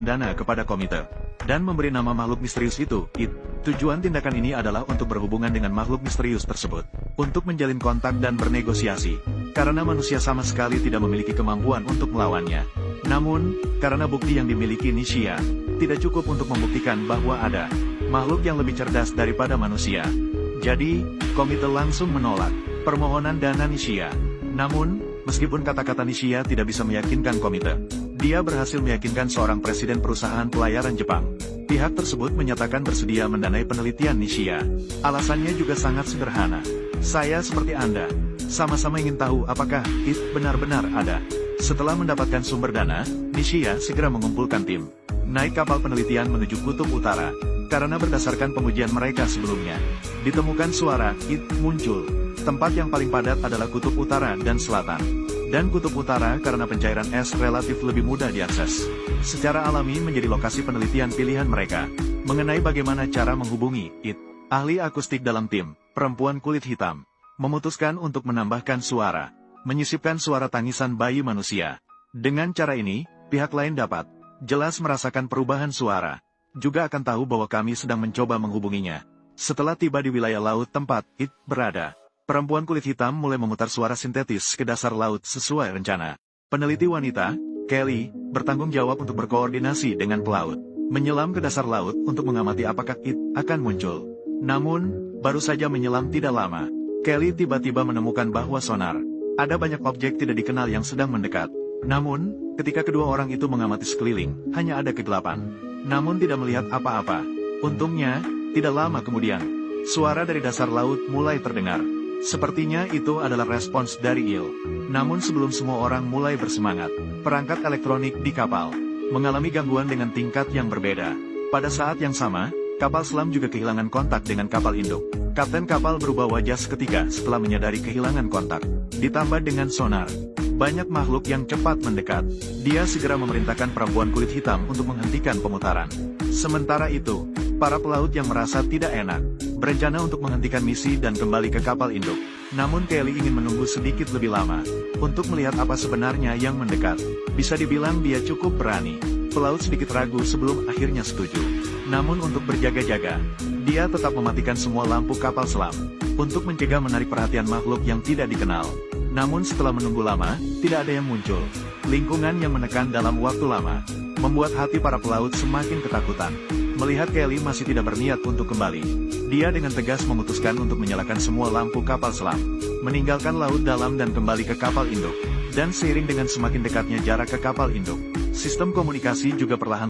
dana kepada komite, dan memberi nama makhluk misterius itu, It. Tujuan tindakan ini adalah untuk berhubungan dengan makhluk misterius tersebut, untuk menjalin kontak dan bernegosiasi, karena manusia sama sekali tidak memiliki kemampuan untuk melawannya. Namun, karena bukti yang dimiliki Nishia, tidak cukup untuk membuktikan bahwa ada makhluk yang lebih cerdas daripada manusia. Jadi, komite langsung menolak permohonan dana Nishia. Namun, meskipun kata-kata Nishia tidak bisa meyakinkan komite, dia berhasil meyakinkan seorang presiden perusahaan pelayaran Jepang. Pihak tersebut menyatakan bersedia mendanai penelitian Nishia. Alasannya juga sangat sederhana. Saya seperti Anda, sama-sama ingin tahu apakah It benar-benar ada. Setelah mendapatkan sumber dana, Nishia segera mengumpulkan tim, naik kapal penelitian menuju Kutub Utara, karena berdasarkan pengujian mereka sebelumnya, ditemukan suara It muncul. Tempat yang paling padat adalah Kutub Utara dan Selatan. Dan Kutub Utara karena pencairan es relatif lebih mudah diakses. Secara alami menjadi lokasi penelitian pilihan mereka, mengenai bagaimana cara menghubungi It. Ahli akustik dalam tim, perempuan kulit hitam, memutuskan untuk menambahkan suara, menyisipkan suara tangisan bayi manusia. Dengan cara ini, pihak lain dapat jelas merasakan perubahan suara, juga akan tahu bahwa kami sedang mencoba menghubunginya. Setelah tiba di wilayah laut tempat It berada, perempuan kulit hitam mulai memutar suara sintetis ke dasar laut sesuai rencana. Peneliti wanita, Kelly, bertanggung jawab untuk berkoordinasi dengan pelaut, menyelam ke dasar laut untuk mengamati apakah It akan muncul. Namun, baru saja menyelam tidak lama, Kelly tiba-tiba menemukan bahwa sonar, ada banyak objek tidak dikenal yang sedang mendekat. Namun, ketika kedua orang itu mengamati sekeliling, hanya ada kegelapan. Namun tidak melihat apa-apa. Untungnya, tidak lama kemudian, suara dari dasar laut mulai terdengar. Sepertinya itu adalah respons dari Il. Namun sebelum semua orang mulai bersemangat, perangkat elektronik di kapal mengalami gangguan dengan tingkat yang berbeda. Pada saat yang sama, kapal selam juga kehilangan kontak dengan kapal induk. Kapten kapal berubah wajah seketika setelah menyadari kehilangan kontak. Ditambah dengan sonar, banyak makhluk yang cepat mendekat. Dia segera memerintahkan perempuan kulit hitam untuk menghentikan pemutaran. Sementara itu, para pelaut yang merasa tidak enak, berencana untuk menghentikan misi dan kembali ke kapal induk. Namun Kelly ingin menunggu sedikit lebih lama, untuk melihat apa sebenarnya yang mendekat. Bisa dibilang dia cukup berani. Pelaut sedikit ragu sebelum akhirnya setuju. Namun untuk berjaga-jaga, dia tetap mematikan semua lampu kapal selam, untuk mencegah menarik perhatian makhluk yang tidak dikenal. Namun setelah menunggu lama, tidak ada yang muncul. Lingkungan yang menekan dalam waktu lama, membuat hati para pelaut semakin ketakutan. Melihat Kelly masih tidak berniat untuk kembali, dia dengan tegas memutuskan untuk menyalakan semua lampu kapal selam, meninggalkan laut dalam dan kembali ke kapal induk. Dan seiring dengan semakin dekatnya jarak ke kapal induk, sistem komunikasi juga perlahan